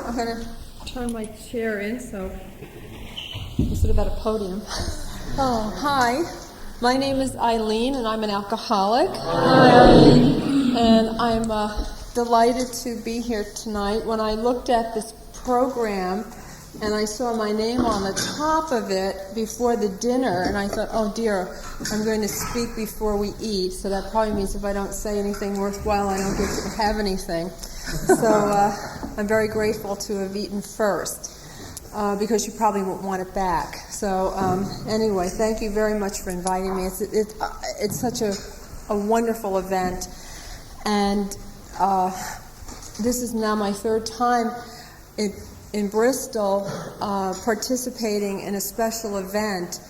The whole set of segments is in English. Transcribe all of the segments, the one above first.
I'm going to turn my chair in, so this is about a podium. Oh, hi. My name is Eileen, and I'm an alcoholic. Hi, Eileen. And I'm delighted to be here tonight. When I looked at this program, and I saw my name on the top of it before the dinner, and I thought, oh dear, I'm going to speak before we eat, so that probably means if I don't say anything worthwhile, I don't get to have anything. So I'm very grateful to have eaten first, because you probably won't want it back. So anyway, thank you very much for inviting me. It's such a wonderful event, and this is now my third time in Bristol, participating in a special event,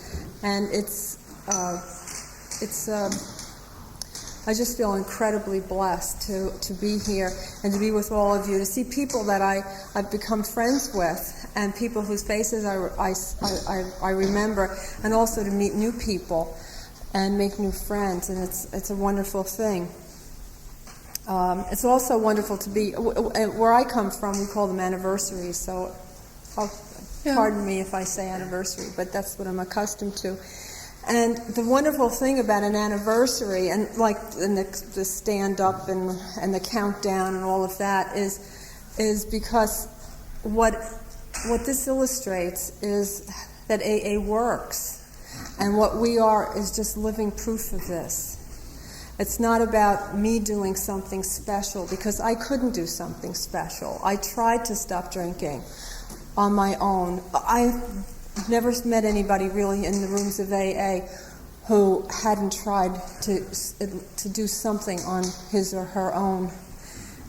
and I just feel incredibly blessed to be here and to be with all of you, to see people that I've become friends with, and people whose faces I remember, and also to meet new people and make new friends, and it's a wonderful thing. It's also wonderful to be, where I come from, we call them anniversaries, so pardon me if I say anniversary, but that's what I'm accustomed to. And the wonderful thing about an anniversary, and the stand-up and the countdown and all of that, is because what this illustrates is that AA works, and what we are is just living proof of this. It's not about me doing something special, because I couldn't do something special. I tried to stop drinking on my own. I've never met anybody really in the rooms of AA who hadn't tried to do something on his or her own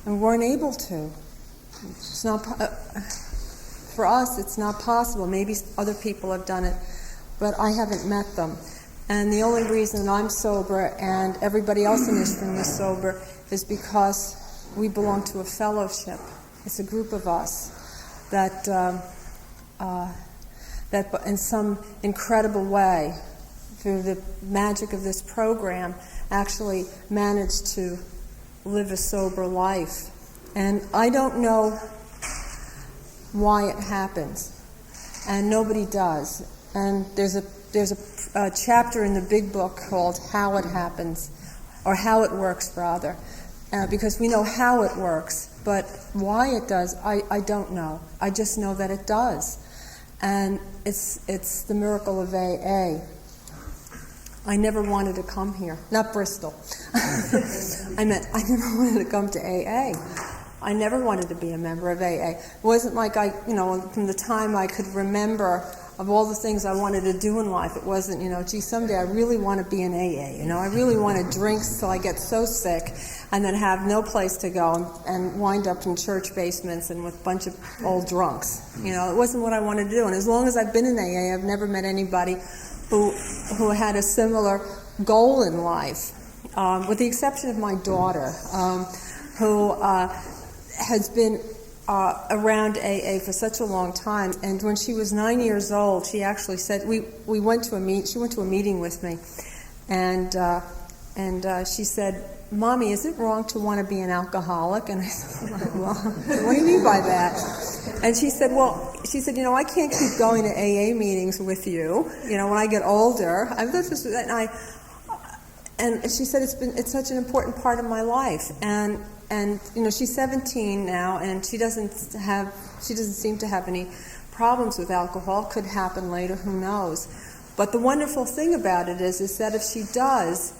and weren't able to. It's not, for us, it's not possible. Maybe other people have done it, but I haven't met them. And the only reason I'm sober and everybody else in this room is sober is because we belong to a fellowship. It's a group of us that in some incredible way, through the magic of this program, actually managed to live a sober life. And I don't know why it happens, and nobody does. And there's a chapter in the big book called How It Happens, or How It Works, rather, because we know how it works, but why it does, I don't know. I just know that it does. And it's the miracle of AA. I never wanted to come here. Not Bristol. I never wanted to come to AA. I never wanted to be a member of AA. It wasn't like from the time I could remember of all the things I wanted to do in life, it wasn't, gee, someday I really want to be in AA. I really want to drink till I get so sick and then have no place to go and wind up in church basements and with a bunch of old drunks. It wasn't what I wanted to do. And as long as I've been in AA, I've never met anybody who had a similar goal in life, with the exception of my daughter, who has been around AA for such a long time, and when she was 9 years old, she actually said she went to a meeting with me, and she said, "Mommy, is it wrong to want to be an alcoholic?" And I said, "Well, what do you mean by that?" And she said, I can't keep going to AA meetings with you. When I get older, and she said it's such an important part of my life, and she's 17 now, and she doesn't seem to have any problems with alcohol. Could happen later, who knows? But the wonderful thing about it is that if she does,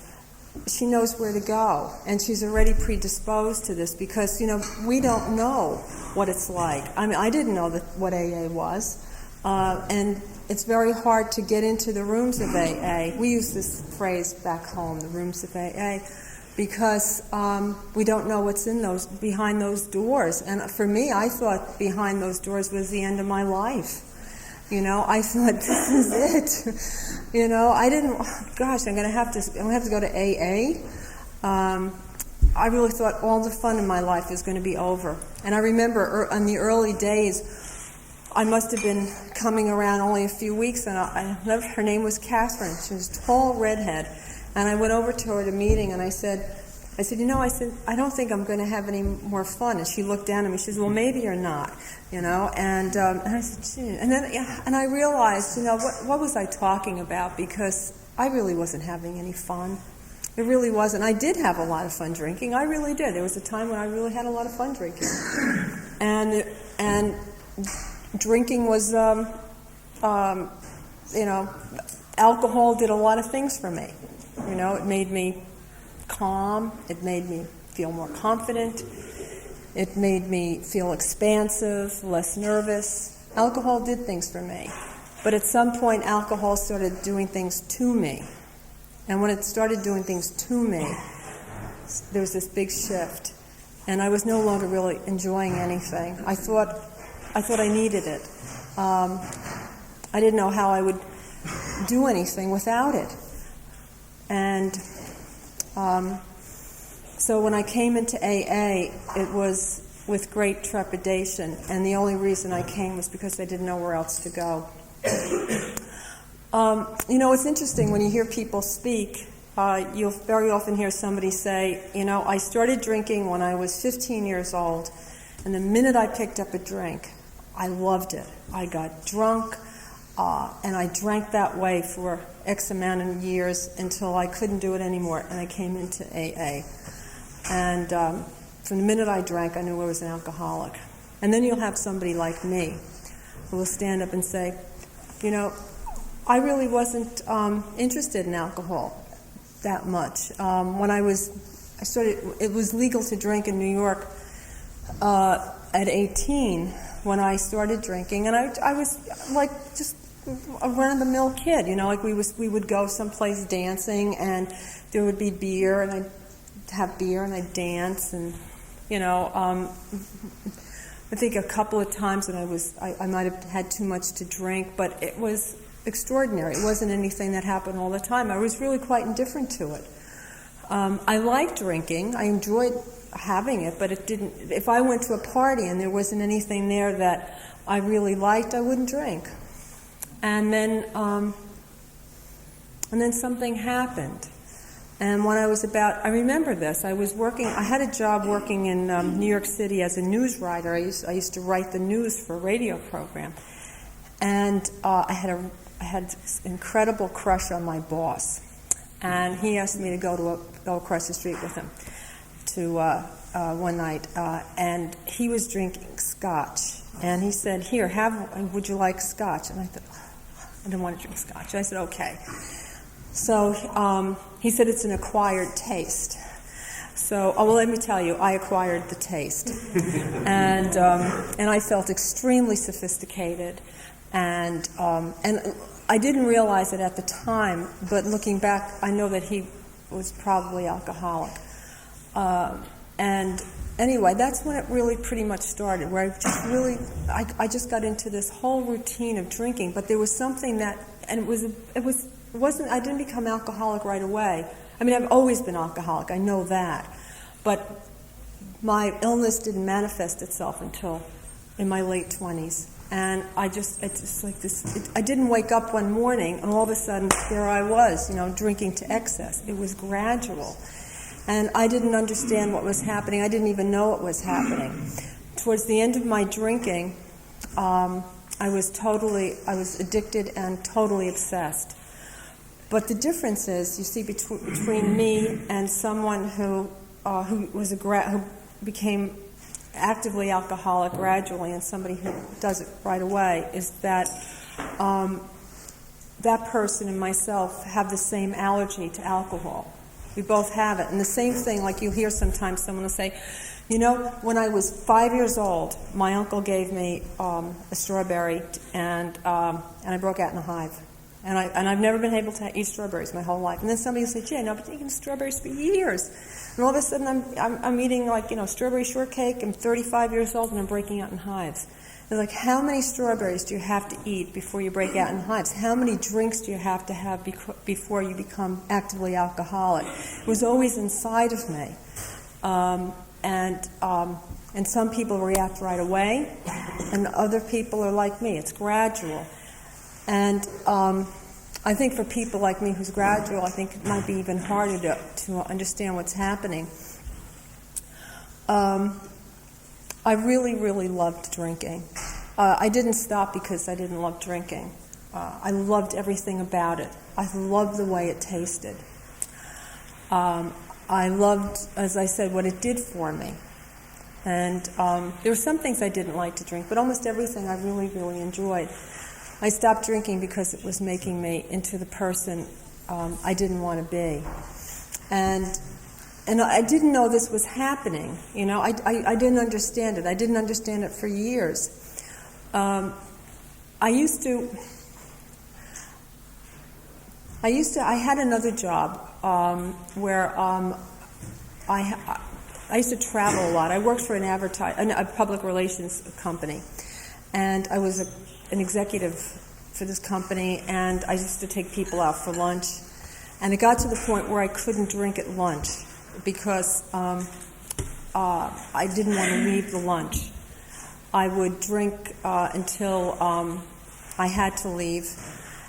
she knows where to go, and she's already predisposed to this, because we don't know what it's like. I mean, I didn't know what AA was, and it's very hard to get into the rooms of AA. We use this phrase back home, the rooms of AA, because we don't know what's behind those doors. And for me, I thought behind those doors was the end of my life. I thought, this is it. I didn't. Gosh, I'm gonna have to go to AA. I really thought all the fun in my life is going to be over. And I remember in the early days, I must have been coming around only a few weeks, and her name was Catherine. She was a tall redhead. And I went over to her at a meeting, and I said, I said, I don't think I'm going to have any more fun. And she looked down at me. She said, well, maybe you're not, And I said, gee. And I realized, what was I talking about? Because I really wasn't having any fun. It really wasn't. I did have a lot of fun drinking. I really did. There was a time when I really had a lot of fun drinking. And drinking was, alcohol did a lot of things for me. It made me calm. It made me feel more confident. It made me feel expansive, less nervous. Alcohol did things for me. But at some point, alcohol started doing things to me. And when it started doing things to me, there was this big shift. And I was no longer really enjoying anything. I thought I needed it. I didn't know how I would do anything without it. And so when I came into AA, it was with great trepidation, and the only reason I came was because I didn't know where else to go. It's interesting when you hear people speak, you'll very often hear somebody say, I started drinking when I was 15 years old, and the minute I picked up a drink, I loved it. I got drunk, and I drank that way for X amount of years until I couldn't do it anymore, and I came into AA. And from the minute I drank, I knew I was an alcoholic. And then you'll have somebody like me who will stand up and say, I really wasn't interested in alcohol that much. It was legal to drink in New York at 18 when I started drinking, and I was like just a run-of-the-mill kid, we would go someplace dancing, and there would be beer, and I'd have beer, and I'd dance, and I think a couple of times when I might have had too much to drink, but it was extraordinary. It wasn't anything that happened all the time. I was really quite indifferent to it. I liked drinking. I enjoyed having it, but it didn't. If I went to a party and there wasn't anything there that I really liked, I wouldn't drink. And then something happened. And when I remember this, I had a job working in New York City as a news writer. I used to write the news for a radio program. And I had this incredible crush on my boss. And he asked me to go across the street with him to one night. And he was drinking scotch. And he said, here, would you like scotch? And I thought, I didn't want to drink scotch. I said, okay. So he said it's an acquired taste. So, let me tell you, I acquired the taste. And I felt extremely sophisticated. And I didn't realize it at the time, but looking back, I know that he was probably alcoholic. And anyway, that's when it really pretty much started, where I just got into this whole routine of drinking. But there was something I didn't become alcoholic right away. I mean, I've always been alcoholic, I know that. But my illness didn't manifest itself until in my late 20s. And I didn't wake up one morning and all of a sudden here I was, drinking to excess. It was gradual. And I didn't understand what was happening. I didn't even know what was happening. Towards the end of my drinking, I was addicted and totally obsessed. But the difference is, you see, between me and someone who became actively alcoholic gradually and somebody who does it right away, is that that person and myself have the same allergy to alcohol. We both have it. And the same thing, like you hear sometimes someone will say, when I was 5 years old, my uncle gave me a strawberry, and I broke out in a hive. And I've never been able to eat strawberries my whole life. And then somebody will say, gee, I've been eating strawberries for years. And all of a sudden I'm eating strawberry shortcake. I'm 35 years old and I'm breaking out in hives. It's like, how many strawberries do you have to eat before you break out in hives? How many drinks do you have to have before you become actively alcoholic? It was always inside of me. And some people react right away, and other people are like me. It's gradual. And I think for people like me who's gradual, I think it might be even harder to understand what's happening. I really, really loved drinking. I didn't stop because I didn't love drinking. I loved everything about it. I loved the way it tasted. I loved, as I said, what it did for me. And there were some things I didn't like to drink, but almost everything I really, really enjoyed. I stopped drinking because it was making me into the person I didn't want to be. And I didn't know this was happening. You know, I didn't understand it. I didn't understand it for years. I had another job where I used to travel a lot. I worked for a public relations company, and I was an executive for this company, and I used to take people out for lunch. And it got to the point where I couldn't drink at lunch because I didn't want to leave the lunch. I would drink until I had to leave,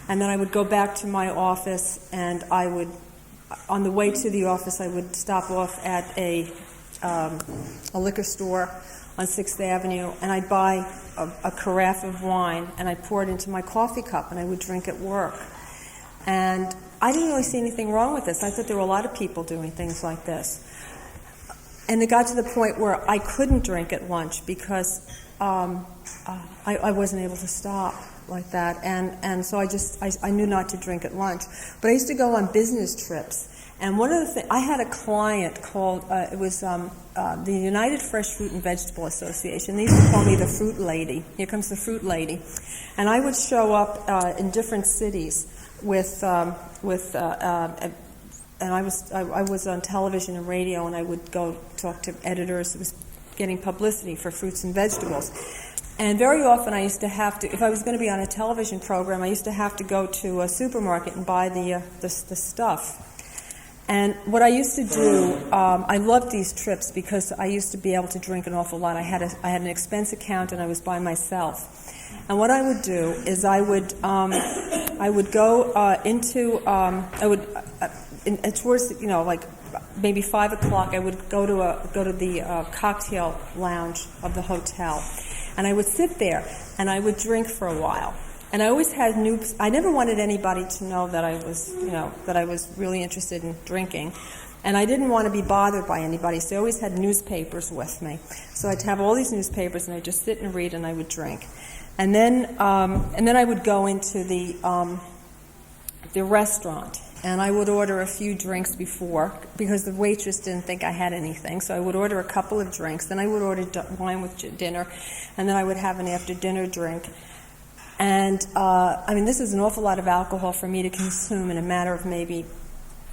and then I would go back to my office, and I would, on the way to the office, I would stop off at a liquor store on 6th Avenue, and I'd buy a carafe of wine, and I'd pour it into my coffee cup, and I would drink at work. And I didn't really see anything wrong with this. I thought there were a lot of people doing things like this. And it got to the point where I couldn't drink at lunch because I wasn't able to stop like that. And so I knew not to drink at lunch. But I used to go on business trips. And one of the things, I had a client called, it was the United Fresh Fruit and Vegetable Association. They used to call me the Fruit Lady. Here comes the Fruit Lady. And I would show up in different cities and I was on television and radio, and I would go talk to editors who was getting publicity for fruits and vegetables. And very often I used to have to, if I was going to be on a television program, I used to have to go to a supermarket and buy the stuff. And what I used to do, I loved these trips because I used to be able to drink an awful lot. I had an expense account, and I was by myself. And what I would do is I would go towards, you know, like maybe 5 o'clock. I would go to the cocktail lounge of the hotel, and I would sit there and I would drink for a while. And I always had I never wanted anybody to know that I was really interested in drinking. And I didn't want to be bothered by anybody, so I always had newspapers with me. So I'd have all these newspapers, and I'd just sit and read, and I would drink. And then I would go into the restaurant, and I would order a few drinks before, because the waitress didn't think I had anything. So I would order a couple of drinks, then I would order wine with dinner, and then I would have an after-dinner drink. And, this is an awful lot of alcohol for me to consume in a matter of maybe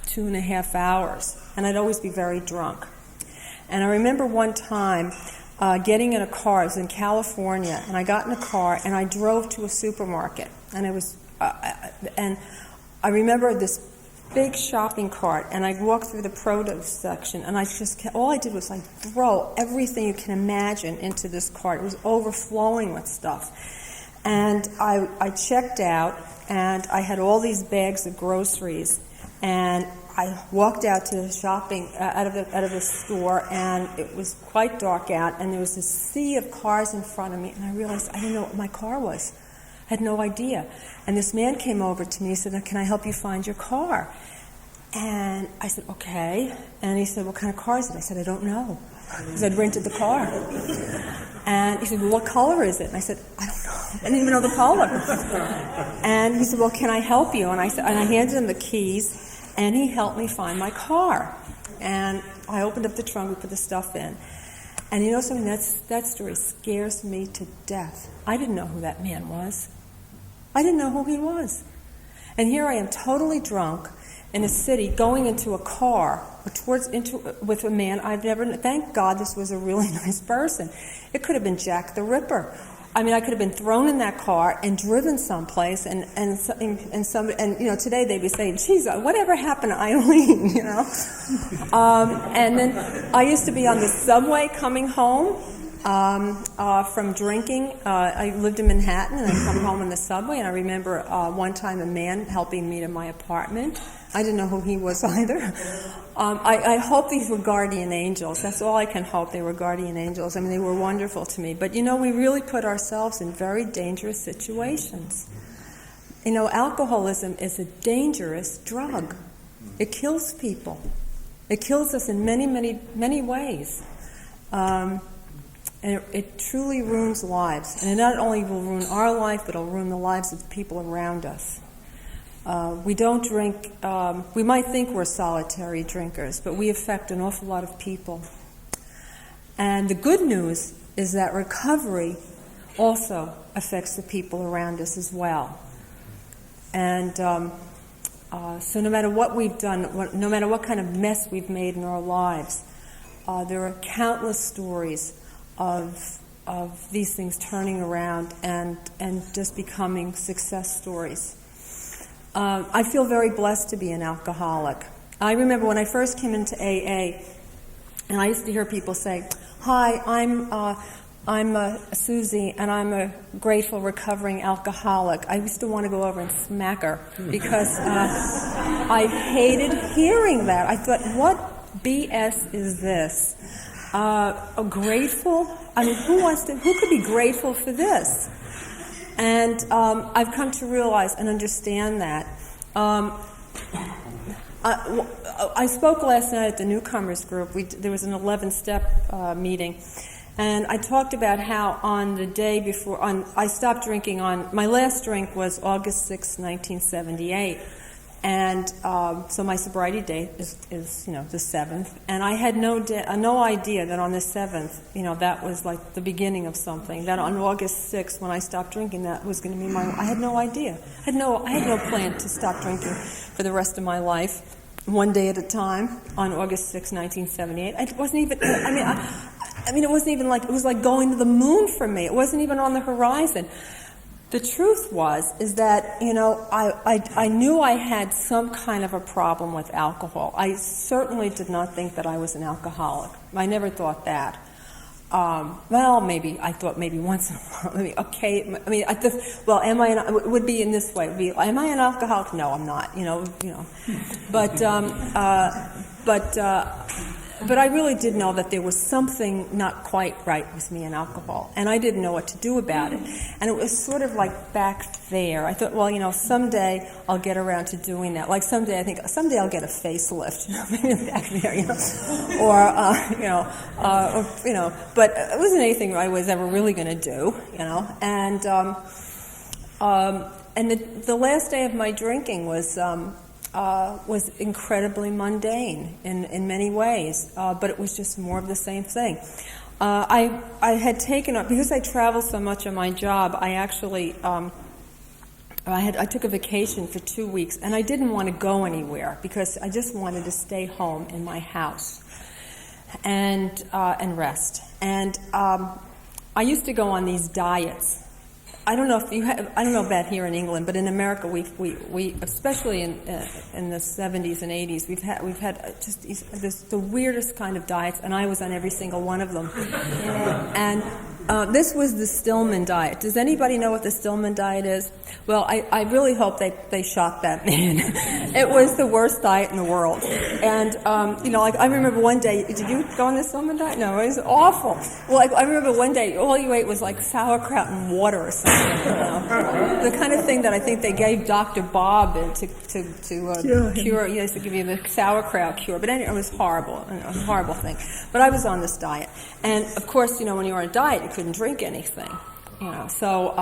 2.5 hours. And I'd always be very drunk. And I remember one time getting in a car. I was in California, and I got in a car, and I drove to a supermarket. And and I remember this big shopping cart, and I walked through the produce section, and all I did was like throw everything you can imagine into this cart. It was overflowing with stuff. And I checked out, and I had all these bags of groceries, and I walked out to the shopping out of the store, and it was quite dark out, and there was this sea of cars in front of me, and I realized I didn't know what my car was. I had no idea. And this man came over to me. He said, "Can I help you find your car?" And I said, "Okay." And he said, "What kind of car is it?" I said, "I don't know," because I'd rented the car. And he said, "Well, what color is it?" And I said, "I don't know. I didn't even know the color." And he said, "Well, can I help you?" And I handed him the keys, and he helped me find my car. And I opened up the trunk, we put the stuff in. And you know something, that story scares me to death. I didn't know who that man was. I didn't know who he was. And here I am, totally drunk, in a city, going into a car with a man I've never. Thank God this was a really nice person. It could have been Jack the Ripper. I mean, I could have been thrown in that car and driven someplace, and today they'd be saying, "Geez, whatever happened to Eileen?" You know. And then I used to be on the subway coming home, from drinking. I lived in Manhattan, and I'd come home in the subway, and I remember one time a man helping me to my apartment. I didn't know who he was either. I hope these were guardian angels. That's all I can hope. They were guardian angels. I mean, they were wonderful to me. But, we really put ourselves in very dangerous situations. Alcoholism is a dangerous drug. It kills people. It kills us in many, many, many ways. And it truly ruins lives. And it not only will ruin our life, but it'll ruin the lives of the people around us. We don't drink, we might think we're solitary drinkers, but we affect an awful lot of people. And the good news is that recovery also affects the people around us as well. And so no matter what we've done, no matter what kind of mess we've made in our lives, there are countless stories of these things turning around and just becoming success stories. I feel very blessed to be an alcoholic. I remember when I first came into AA, and I used to hear people say, "Hi, I'm Susie, and I'm a grateful recovering alcoholic." I used to want to go over and smack her because I hated hearing that. I thought, what BS is this? Grateful? I mean, who could be grateful for this? And I've come to realize and understand that. I spoke last night at the newcomers group. There was an 11-step meeting, and I talked about how on the day before, I stopped drinking my last drink was August 6, 1978. And so my sobriety date is the 7th, and I had no idea that on the 7th, that was like the beginning of something. That on August 6th, when I stopped drinking, that was going to be I had no idea. I had no plan to stop drinking for the rest of my life, one day at a time. On August 6, 1978, it wasn't even. It wasn't even like, it was like going to the moon for me. It wasn't even on the horizon. The truth is that, I knew I had some kind of a problem with alcohol. I certainly did not think that I was an alcoholic. I never thought that. Maybe I thought maybe once in a while. It would be in this way. It would be, am I an alcoholic? No, I'm not. But I really did know that there was something not quite right with me and alcohol, and I didn't know what to do about it. And it was sort of like back there. I thought, someday I'll get around to doing that. Like someday I'll get a facelift, maybe back there, But it wasn't anything I was ever really going to do, And the last day of my drinking was incredibly mundane in many ways, but it was just more of the same thing. I had taken up, because I travel so much on my job, I actually I took a vacation for 2 weeks, and I didn't want to go anywhere because I just wanted to stay home in my house and rest. And I used to go on these diets. I don't know if you have. I don't know about here in England, but in America, we especially in the 70s and 80s, we've had just the weirdest kind of diets, and I was on every single one of them. And this was the Stillman diet. Does anybody know what the Stillman diet is? Well, I really hope they shot that man. It was the worst diet in the world. And I remember one day. Did you go on the Stillman diet? No, it was awful. Well, I remember one day all you ate was like sauerkraut and water or something. The kind of thing that I think they gave Dr. Bob to cure. He used to give you the sauerkraut cure. But anyway, it was horrible. It was a horrible thing. But I was on this diet, and of course, when you were on a diet, you couldn't drink anything. So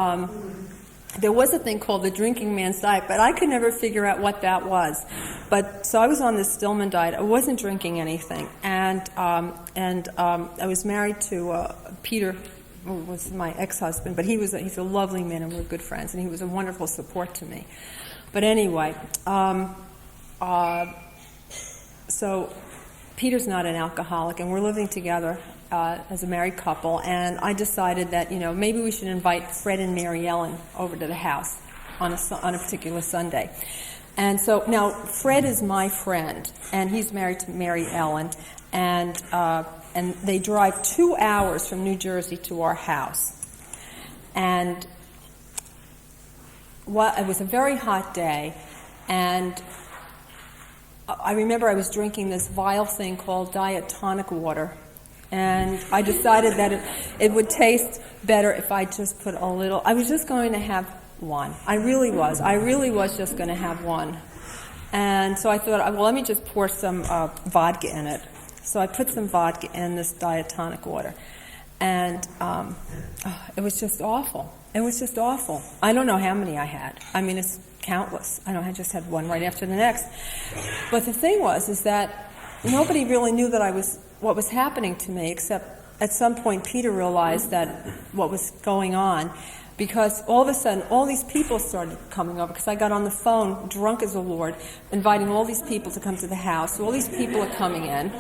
there was a thing called the drinking man's diet, but I could never figure out what that was. But so I was on this Stillman diet. I wasn't drinking anything, and I was married to Peter, who was my ex-husband, but he's a lovely man, and we're good friends, and he was a wonderful support to me. But anyway, so Peter's not an alcoholic, and we're living together as a married couple, and I decided that maybe we should invite Fred and Mary Ellen over to the house on a particular Sunday. And so now Fred is my friend, and he's married to Mary Ellen, and and they drive 2 hours from New Jersey to our house. And it was a very hot day, and I remember I was drinking this vile thing called diet tonic water, and I decided that it would taste better if I just put a little. I was just going to have one. I really was just going to have one. And so I thought, well, let me just pour some vodka in it. So I put some vodka in this diet tonic water, and it was just awful. It was just awful. I don't know how many I had. I mean, it's countless. I just had one right after the next. But the thing is that nobody really knew what was happening to me, except at some point Peter realized that what was going on, because all of a sudden all these people started coming over, because I got on the phone, drunk as a lord, inviting all these people to come to the house. So all these people are coming in,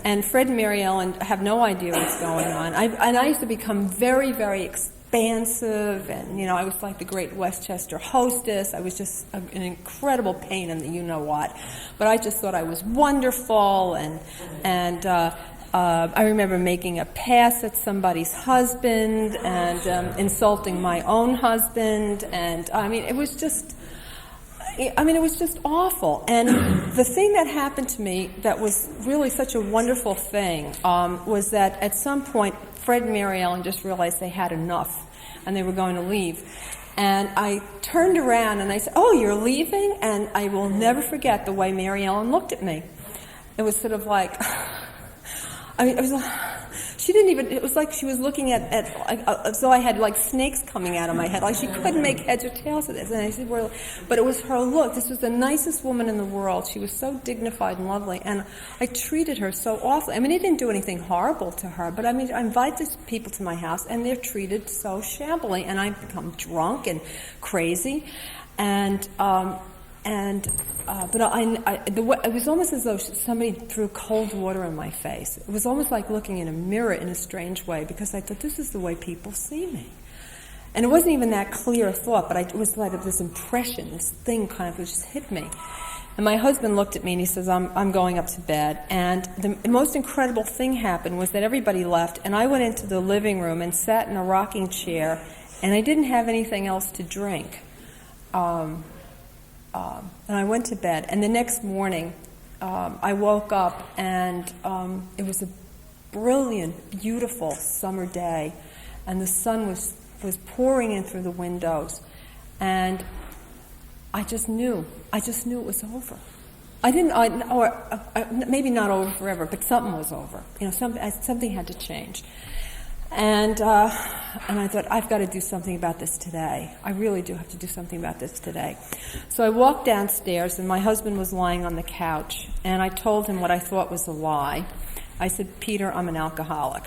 and Fred and Mary Ellen have no idea what's going on. I used to become very, very expansive, and I was like the great Westchester hostess. I was just an incredible pain in the you-know-what. But I just thought I was wonderful, and I remember making a pass at somebody's husband and insulting my own husband, and it was just awful. And the thing that happened to me that was really such a wonderful thing was that at some point Fred and Mary Ellen just realized they had enough and they were going to leave. And I turned around and I said, "Oh, you're leaving?" And I will never forget the way Mary Ellen looked at me. It was sort of like, it was like, she didn't even, it was like she was looking at so I had like snakes coming out of my head, like she couldn't make heads or tails of this. And I said, but it was her look. This was the nicest woman in the world. She was so dignified and lovely, and I treated her so awfully. I didn't do anything horrible to her, but I invite these people to my house, and they're treated so shabbily, and I become drunk and crazy, it was almost as though somebody threw cold water in my face. It was almost like looking in a mirror in a strange way, because I thought, this is the way people see me. And it wasn't even that clear a thought, but it was like this impression, this thing kind of just hit me. And my husband looked at me and he says, I'm going up to bed. And the most incredible thing happened was that everybody left, and I went into the living room and sat in a rocking chair, and I didn't have anything else to drink. And I went to bed, and the next morning I woke up, and it was a brilliant, beautiful summer day, and the sun was pouring in through the windows, and I just knew it was over. Maybe not over forever, but something was over. Something had to change. And I thought, I've got to do something about this today. I really do have to do something about this today. So I walked downstairs, and my husband was lying on the couch, and I told him what I thought was a lie. I said, "Peter, I'm an alcoholic."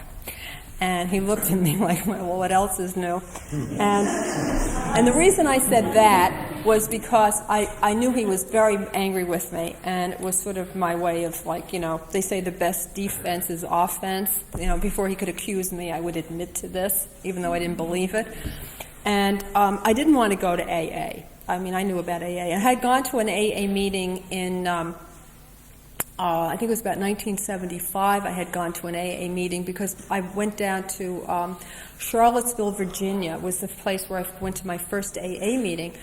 And he looked at me like, well, what else is new? And the reason I said that was because I knew he was very angry with me, and it was sort of my way of, they say the best defense is offense. Before he could accuse me, I would admit to this, even though I didn't believe it. And I didn't want to go to AA. I knew about AA. I had gone to an AA meeting in I think it was about 1975. I had gone to an AA meeting because I went down to Charlottesville, Virginia, was the place where I went to my first AA meeting.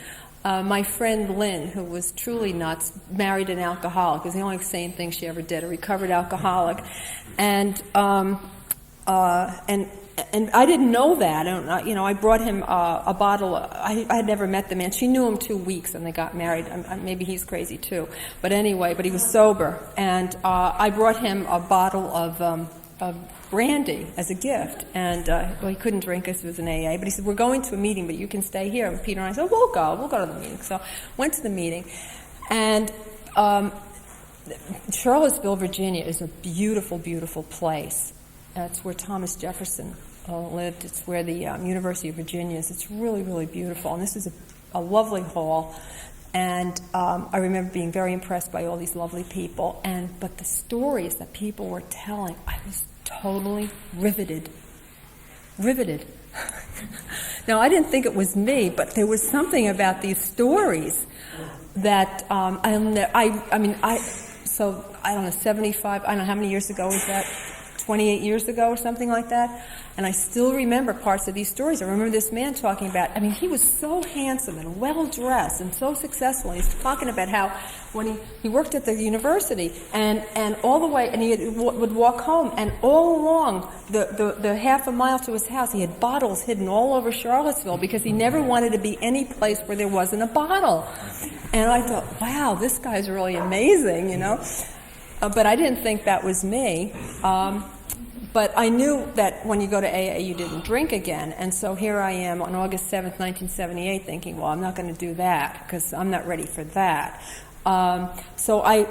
My friend Lynn, who was truly nuts, married an alcoholic. It was the only sane thing she ever did, a recovered alcoholic. And I didn't know that. I brought him a bottle. I had never met the man. She knew him 2 weeks, and they got married. Maybe he's crazy too. But anyway, he was sober. And I brought him a bottle of brandy as a gift. And he couldn't drink because it was an AA. But he said, "We're going to a meeting, but you can stay here." And Peter and I said, "We'll go to the meeting." So went to the meeting. And Charlottesville, Virginia is a beautiful, beautiful place. It's where Thomas Jefferson lived. It's where the University of Virginia is. It's really, really beautiful. And this is a lovely hall. And I remember being very impressed by all these lovely people. But the stories that people were telling, I was totally riveted. Now, I didn't think it was me, but there was something about these stories that so I don't know, 75, I don't know how many years ago was that? 28 years ago or something like that, and I still remember parts of these stories. I remember this man talking about, I mean, he was so handsome and well-dressed and so successful. He's talking about how when he worked at the university and all the way, and he would walk home, and all along the half a mile to his house, he had bottles hidden all over Charlottesville because he never wanted to be any place where there wasn't a bottle. And I thought, wow, this guy's really amazing, you know. But I didn't think that was me. But I knew that when you go to AA, you didn't drink again. And so here I am on August 7th, 1978, thinking, well, I'm not going to do that because I'm not ready for that. So I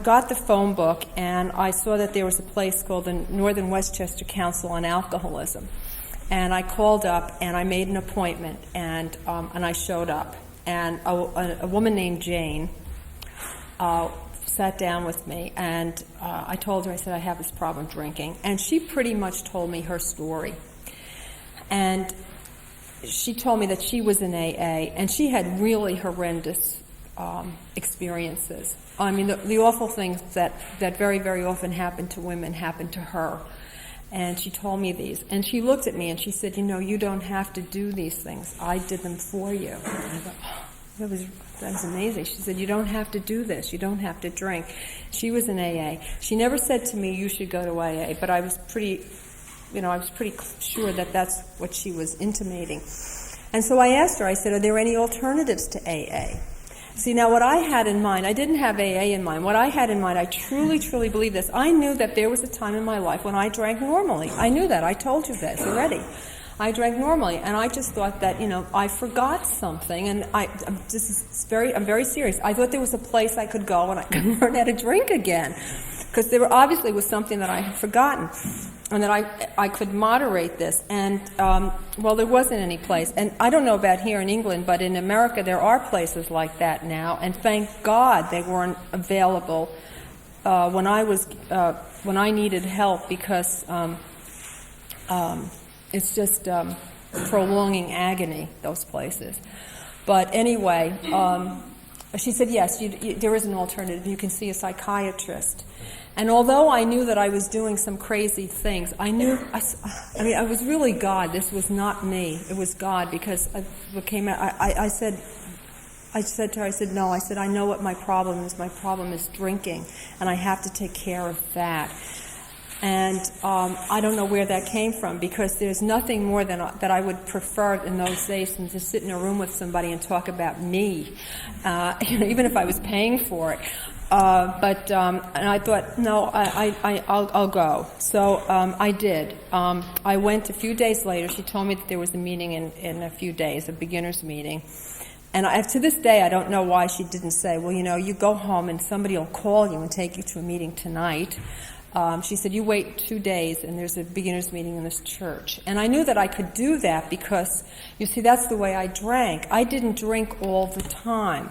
got the phone book, and I saw that there was a place called the Northern Westchester Council on Alcoholism. And I called up, and I made an appointment, and I showed up. And a woman named Jane sat down with me, and I told her, I said, I have this problem drinking. And she pretty much told me her story. And she told me that she was in AA, and she had really horrendous experiences. I mean, the awful things that very, very often happen to women happen to her. And she told me these. And she looked at me and she said, you know, you don't have to do these things. I did them for you. And I thought, oh, that was amazing. She said, you don't have to do this. You don't have to drink. She was in AA. She never said to me, you should go to AA. But I was pretty sure that that's what she was intimating. And so I asked her, I said, are there any alternatives to AA? See, now what I had in mind, I didn't have AA in mind. What I had in mind, I truly, truly believe this. I knew that there was a time in my life when I drank normally. I knew that. I told you this already. I drank normally, and I just thought that, you know, I forgot something, and I'm very serious. I thought there was a place I could go and I could learn how to drink again, because there obviously was something that I had forgotten, and that I could moderate this. And, well, there wasn't any place. And I don't know about here in England, but in America there are places like that now, and thank God they weren't available when I needed help, because it's just prolonging agony, those places. But anyway, she said, yes, there is an alternative. You can see a psychiatrist. And although I knew that I was doing some crazy things, I was really God. This was not me. It was God, because I said to her, I said, no, I said, I know what my problem is. My problem is drinking, and I have to take care of that. And I don't know where that came from, because there's nothing more than that I would prefer in those days than to sit in a room with somebody and talk about me, even if I was paying for it. But I thought, no, I'll go. So I did. I went a few days later. She told me that there was a meeting in a few days, a beginner's meeting. And to this day, I don't know why she didn't say, well, you know, you go home and somebody will call you and take you to a meeting tonight. She said, you wait 2 days and there's a beginner's meeting in this church. And I knew that I could do that because, you see, that's the way I drank. I didn't drink all the time.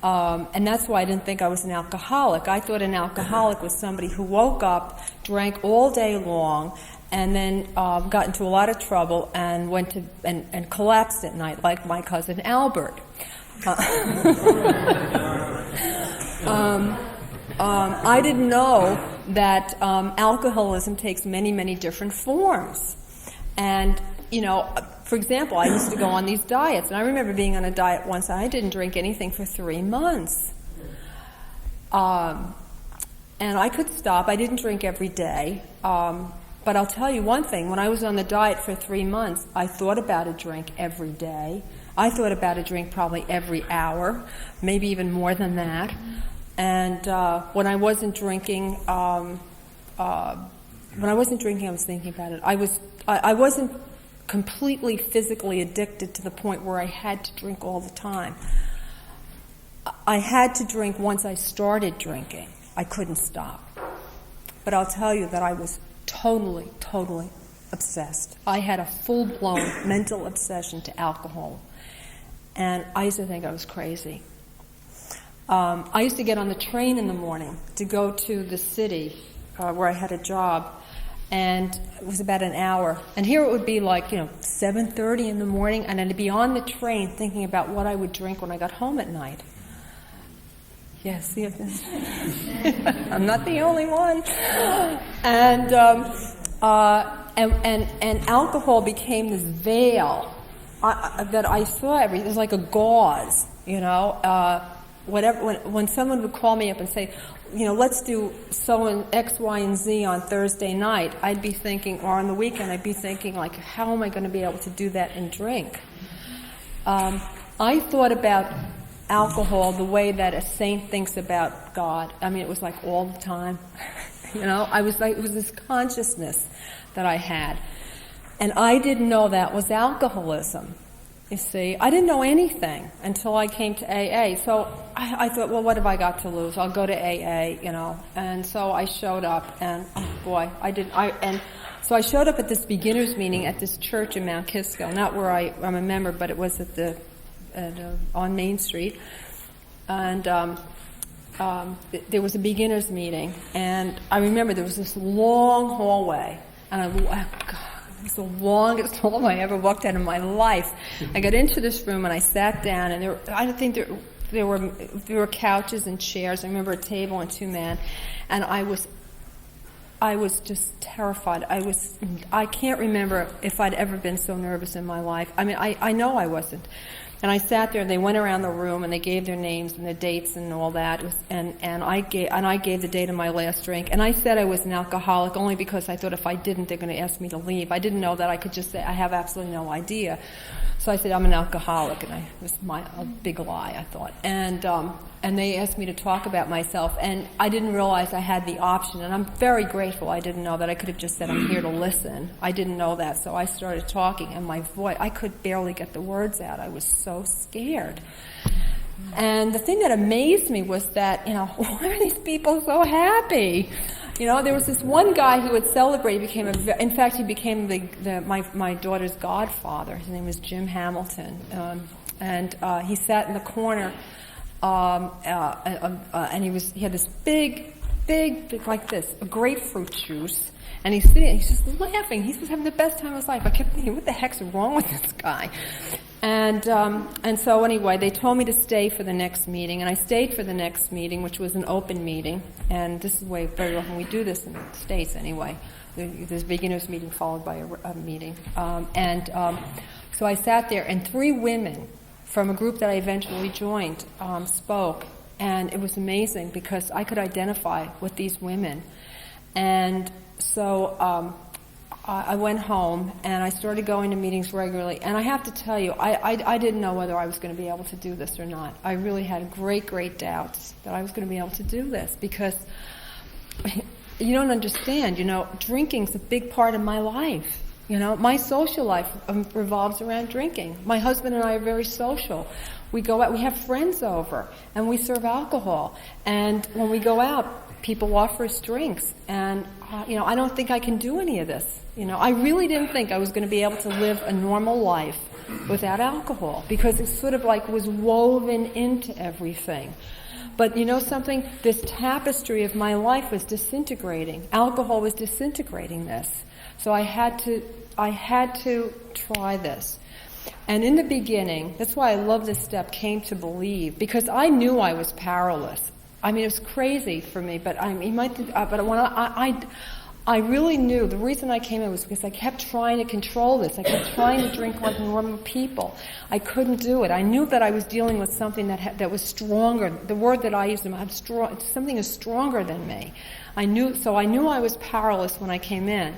And that's why I didn't think I was an alcoholic. I thought an alcoholic was somebody who woke up, drank all day long, and then got into a lot of trouble and went to and collapsed at night, like my cousin Albert. I didn't know that alcoholism takes many, many different forms. And, you know, for example, I used to go on these diets, and I remember being on a diet once, and I didn't drink anything for 3 months. And I could stop. I didn't drink every day. But I'll tell you one thing. When I was on the diet for 3 months, I thought about a drink every day. I thought about a drink probably every hour, maybe even more than that. And when I wasn't drinking, I was thinking about it. I wasn't completely physically addicted to the point where I had to drink all the time. I had to drink once I started drinking. I couldn't stop. But I'll tell you that I was totally, totally obsessed. I had a full-blown mental obsession to alcohol. And I used to think I was crazy. I used to get on the train in the morning to go to the city where I had a job, and it was about an hour. And here it would be like, 7:30 in the morning, and I'd be on the train thinking about what I would drink when I got home at night. Yes, I'm not the only one. And alcohol became this veil that I saw everything. It was like a gauze, Whatever. When someone would call me up and say, let's do so and X, Y, and Z on Thursday night, I'd be thinking, or on the weekend, I'd be thinking, like, how am I going to be able to do that and drink? I thought about alcohol the way that a saint thinks about God. I mean, it was like all the time. I was like, it was this consciousness that I had. And I didn't know that was alcoholism. You see, I didn't know anything until I came to AA. So I thought, well, what have I got to lose? I'll go to AA, And so I showed up, and oh boy, so I showed up at this beginners meeting at this church in Mount Kisco, not where I'm a member, but it was on Main Street, and there was a beginners meeting, and I remember there was this long hallway, and God. It was the longest hallway I ever walked out in my life. I got into this room and I sat down, and there were couches and chairs. I remember a table and 2 men, and I was just terrified. I can't remember if I'd ever been so nervous in my life. I mean, I know I wasn't. And I sat there, and they went around the room, and they gave their names and their dates and all that. And I gave the date of my last drink. And I said I was an alcoholic only because I thought if I didn't, they're going to ask me to leave. I didn't know that I could just say I have absolutely no idea. So I said I'm an alcoholic, and it was a big lie, I thought. And they asked me to talk about myself, and I didn't realize I had the option. And I'm very grateful I didn't know that. I could have just said I'm here to listen. I didn't know that, so I started talking, and my voice, I could barely get the words out. I was so scared. And the thing that amazed me was that, why are these people so happy? There was this one guy who would celebrate. He became my daughter's godfather. His name was Jim Hamilton, and he sat in the corner, and he had this big like this, a grapefruit juice, and he's sitting, he's just laughing. He's just having the best time of his life. I kept thinking, what the heck's wrong with this guy? And so anyway, they told me to stay for the next meeting, and I stayed for the next meeting, which was an open meeting. And this is the way very often we do this in the States anyway. There's a beginner's meeting followed by a meeting. So I sat there, and 3 women from a group that I eventually joined spoke. And it was amazing because I could identify with these women. And so I went home, and I started going to meetings regularly. And I have to tell you, I didn't know whether I was going to be able to do this or not. I really had great doubts that I was going to be able to do this because you don't understand. Drinking's a big part of my life. My social life revolves around drinking. My husband and I are very social. We go out, we have friends over, and we serve alcohol. And when we go out, people offer us drinks. And, I don't think I can do any of this. I really didn't think I was going to be able to live a normal life without alcohol because it sort of like was woven into everything. But something? This tapestry of my life was disintegrating. Alcohol was disintegrating this. So I had to try this. And in the beginning, that's why I love this step, came to believe, because I knew I was powerless. I mean, it was crazy for me, but you might think, but when I really knew the reason I came in was because I kept trying to control this. I kept trying to drink like normal people. I couldn't do it. I knew that I was dealing with something that was stronger. The word that I used, something is stronger than me. I knew I was powerless when I came in.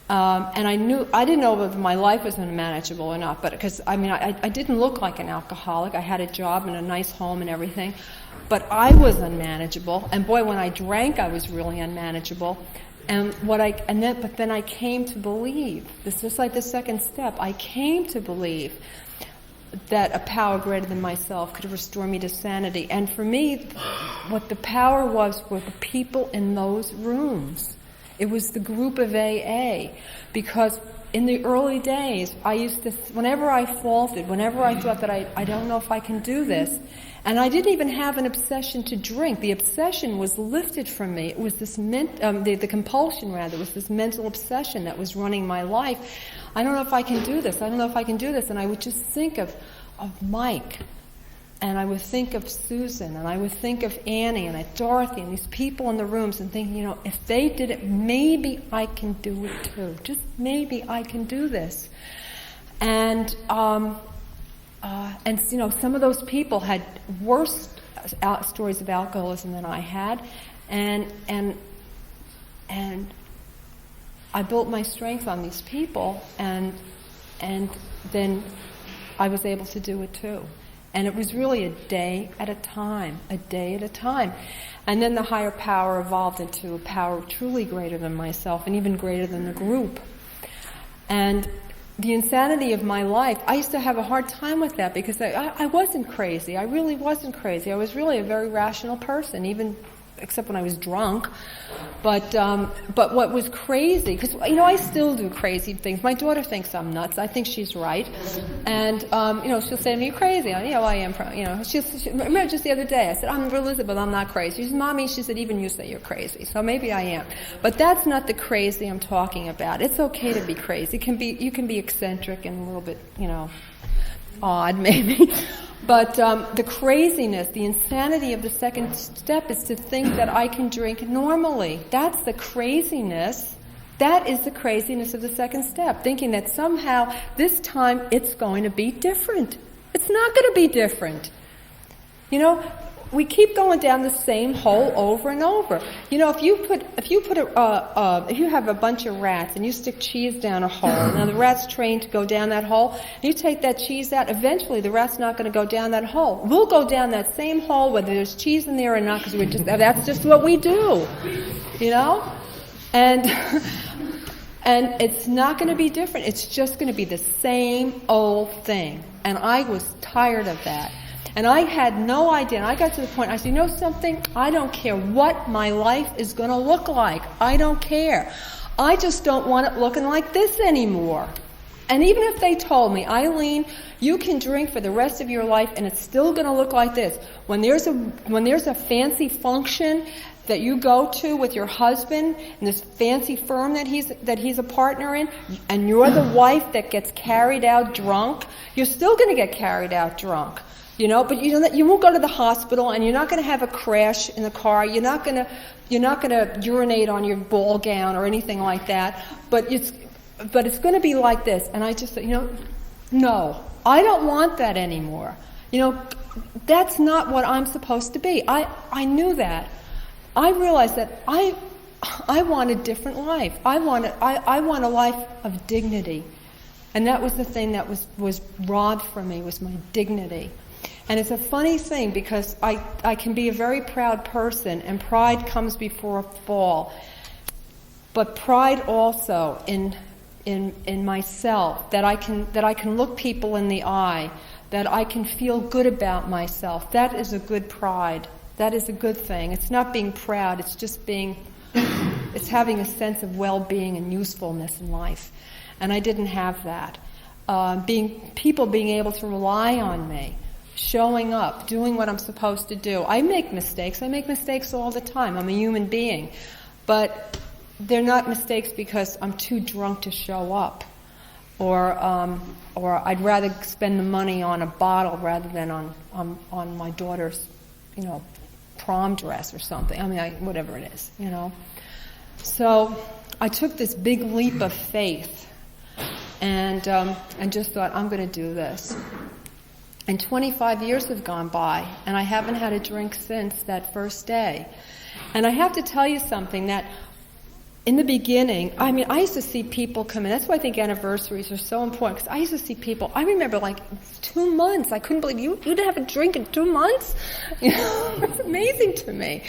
And I didn't know whether my life was unmanageable or not, but because, I didn't look like an alcoholic. I had a job and a nice home and everything, but I was unmanageable. And boy, when I drank, I was really unmanageable. But then I came to believe, this was like the second step, I came to believe that a power greater than myself could restore me to sanity. And for me, what the power was were the people in those rooms. It was the group of AA, because in the early days, I used to, whenever I faltered, whenever I thought that I don't know if I can do this, and I didn't even have an obsession to drink. The obsession was lifted from me. It was this the compulsion, rather, was this mental obsession that was running my life. I don't know if I can do this. I don't know if I can do this. And I would just think of Mike And I would think of Susan, and I would think of Annie, and Dorothy, and these people in the rooms, and thinking, if they did it, maybe I can do it too. Just maybe I can do this. And some of those people had worse stories of alcoholism than I had, and I built my strength on these people, and then I was able to do it too. And it was really a day at a time. And then the higher power evolved into a power truly greater than myself and even greater than the group. And the insanity of my life, I used to have a hard time with that because I wasn't crazy. I really wasn't crazy. I was really a very rational person, even except when I was drunk. But what was crazy, because I still do crazy things. My daughter thinks I'm nuts. I think she's right, and she'll say to me, "You're crazy." I am. Remember just the other day, I said, "I'm Elizabeth. I'm not crazy." She said, "Mommy," she said, "even you say you're crazy, so maybe I am." But that's not the crazy I'm talking about. It's okay to be crazy. You can be eccentric and a little bit, odd maybe. But the craziness, the insanity of the second step is to think that I can drink normally. That's the craziness. That is the craziness of the second step, thinking that somehow this time it's going to be different. It's not going to be different. We keep going down the same hole over and over. If you have a bunch of rats and you stick cheese down a hole, now the rat's trained to go down that hole, and you take that cheese out, eventually the rat's not going to go down that hole. We'll go down that same hole whether there's cheese in there or not, because that's just what we do, And it's not going to be different. It's just going to be the same old thing. And I was tired of that. And I had no idea. And I got to the point, I said, something? I don't care what my life is going to look like. I don't care. I just don't want it looking like this anymore. And even if they told me, Eileen, you can drink for the rest of your life and it's still going to look like this. When there's a fancy function that you go to with your husband in this fancy firm that he's a partner in, and you're the wife that gets carried out drunk, you're still going to get carried out drunk. But you won't go to the hospital, and you're not going to have a crash in the car. You're not going to urinate on your ball gown or anything like that. But it's going to be like this. And I just said, no, I don't want that anymore. That's not what I'm supposed to be. I knew that. I realized that I want a different life. I want a life of dignity, and that was the thing that was robbed from me, was my dignity. And it's a funny thing because I can be a very proud person, and pride comes before a fall. But pride also in myself, that I can look people in the eye, that I can feel good about myself. That is a good pride. That is a good thing. It's not being proud. It's just it's having a sense of well-being and usefulness in life. And I didn't have that. People being able to rely on me. Showing up, doing what I'm supposed to do. I make mistakes. I make mistakes all the time. I'm a human being. But they're not mistakes because I'm too drunk to show up. Or I'd rather spend the money on a bottle rather than on my daughter's, prom dress or something. Whatever it is, So I took this big leap of faith and just thought, I'm going to do this. And 25 years have gone by, and I haven't had a drink since that first day. And I have to tell you something, that in the beginning, I used to see people come in. That's why I think anniversaries are so important, because I used to see people, I remember 2 months. I couldn't believe you didn't have a drink in 2 months? It's amazing to me.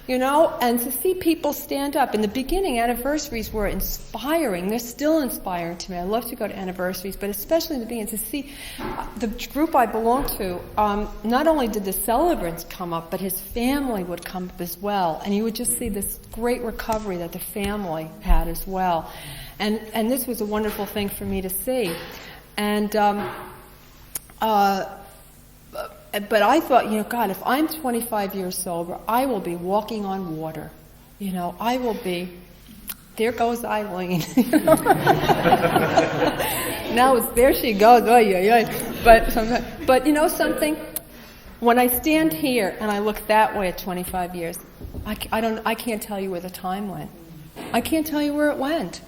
And to see people stand up. In the beginning, anniversaries were inspiring. They're still inspiring to me. I love to go to anniversaries, but especially in the beginning, to see the group I belong to, not only did the celebrants come up, but his family would come up as well. And you would just see this great recovery that the family had as well. And this was a wonderful thing for me to see. And but I thought, God, if I'm 25 years sober, I will be walking on water. I will be, there goes Eileen. Now there she goes. But something, when I stand here and I look that way at 25 years, I can't tell you where the time went. I can't tell you where it went.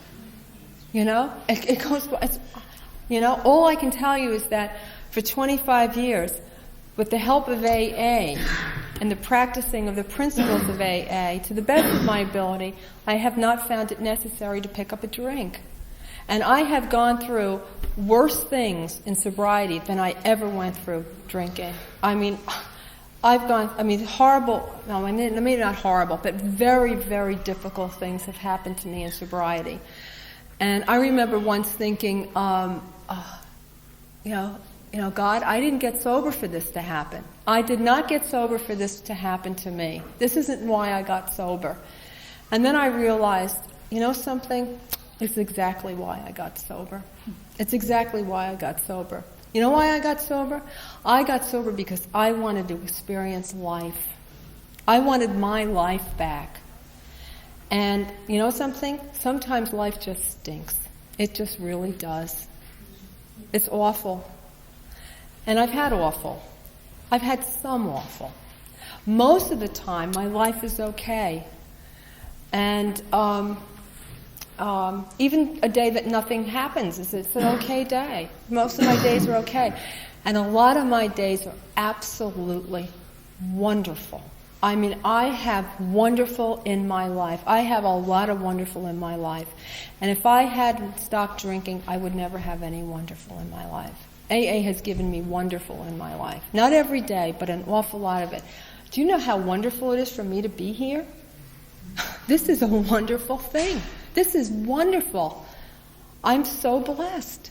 You know, it goes. You know, all I can tell you is that for 25 years, with the help of AA and the practicing of the principles of AA, to the best of my ability, I have not found it necessary to pick up a drink. And I have gone through worse things in sobriety than I ever went through drinking. I mean, horrible, no, maybe not horrible, but very, very difficult things have happened to me in sobriety. And I remember once thinking, God, I didn't get sober for this to happen. I did not get sober for this to happen to me. This isn't why I got sober. And then I realized, you know something? It's exactly why I got sober. It's exactly why I got sober. You know why I got sober? I got sober because I wanted to experience life. I wanted my life back. And you know something? Sometimes life just stinks. It just really does. It's awful. And I've had awful. I've had some awful. Most of the time, my life is okay. And even a day that nothing happens, it's an okay day. Most of my days are okay. And a lot of my days are absolutely wonderful. I mean, I have wonderful in my life. I have a lot of wonderful in my life. And if I hadn't stopped drinking, I would never have any wonderful in my life. AA has given me wonderful in my life. Not every day, but an awful lot of it. Do you know how wonderful it is for me to be here? This is a wonderful thing. This is wonderful. I'm so blessed.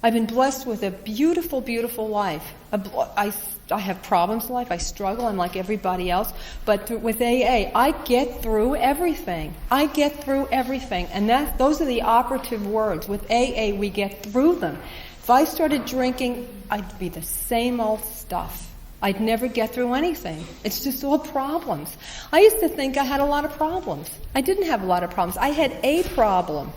I've been blessed with a beautiful, beautiful life. I have problems in life. I struggle. I'm like everybody else. But with AA, I get through everything. I get through everything. And those are the operative words. With AA, we get through them. If I started drinking, I'd be the same old stuff. I'd never get through anything. It's just all problems. I used to think I had a lot of problems. I didn't have a lot of problems. I had a problem.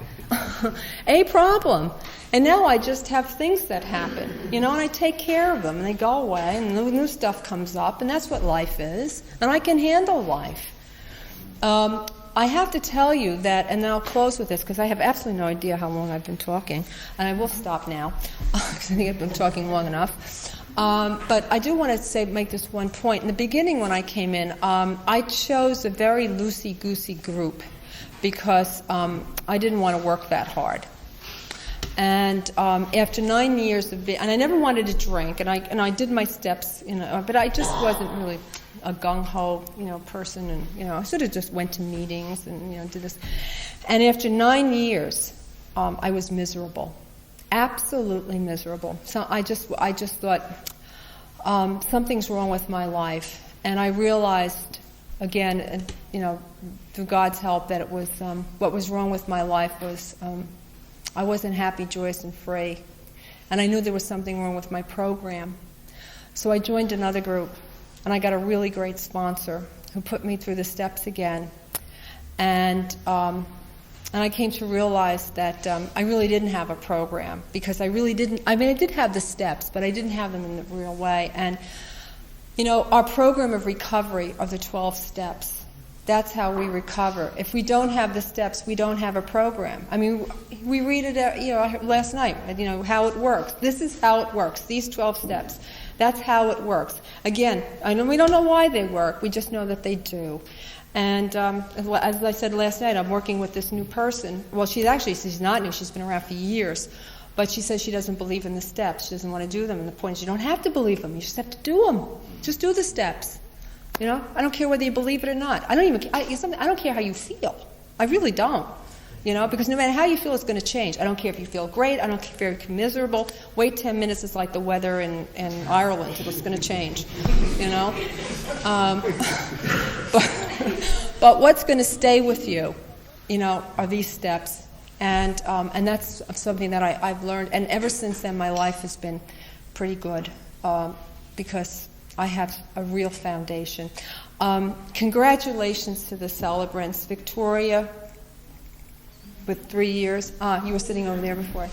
A problem. And now I just have things that happen, and I take care of them, and they go away, and new stuff comes up, and that's what life is. And I can handle life. I have to tell you that, and then I'll close with this, because I have absolutely no idea how long I've been talking, and I will stop now, because I think I've been talking long enough. But I do want to make this one point. In the beginning when I came in, I chose a very loosey-goosey group, because I didn't want to work that hard. And after 9 years of being, and I never wanted to drink, and I did my steps, but I just wasn't really a gung-ho, person, and I sort of just went to meetings and did this. And after 9 years, I was miserable, absolutely miserable. So I just thought something's wrong with my life, and I realized again, through God's help, that it was what was wrong with my life was I wasn't happy, joyous, and free, and I knew there was something wrong with my program. So I joined another group. And I got a really great sponsor who put me through the steps again. And I came to realize that I really didn't have a program, because I really didn't. I mean, I did have the steps, but I didn't have them in the real way. And, our program of recovery are the 12 steps. That's how we recover. If we don't have the steps, we don't have a program. I mean, we read it, last night, how it works. This is how it works, these 12 steps. That's how it works. Again, I know we don't know why they work. We just know that they do. And as I said last night, I'm working with this new person. Well, she's not new. She's been around for years. But she says she doesn't believe in the steps. She doesn't want to do them. And the point is, you don't have to believe them. You just have to do them. Just do the steps. I don't care whether you believe it or not. I don't care how you feel. I really don't. Because no matter how you feel, it's going to change. I don't care if you feel great. I don't care if you're miserable. Wait 10 minutes, it's like the weather in Ireland. It's going to change, But what's going to stay with you, are these steps. And that's something that I've learned. And ever since then, my life has been pretty good, because I have a real foundation. Congratulations to the celebrants. Victoria, with 3 years. You were sitting over there before.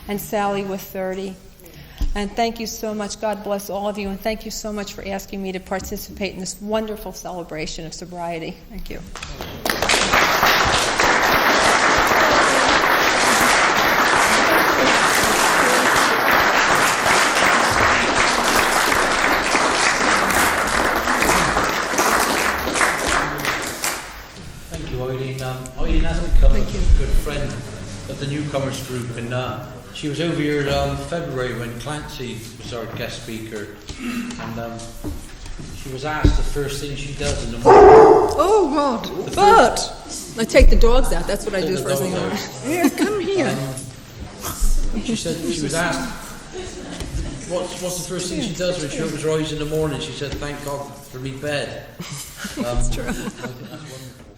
And Sally with 30. And thank you so much. God bless all of you. And thank you so much for asking me to participate in this wonderful celebration of sobriety. Thank you. Thank you, Eileen. Eileen has become a good friend of the newcomers group, and she was over here February when Clancy was our guest speaker, and she was asked the first thing she does in the morning. Oh, God. But I take the dogs out. That's what I do first thing in the morning. Yeah, come here. She said she was asked, what's the first thing she does when she opens her eyes in the morning? She said, thank God for me bed. That's true. I think that's wonderful.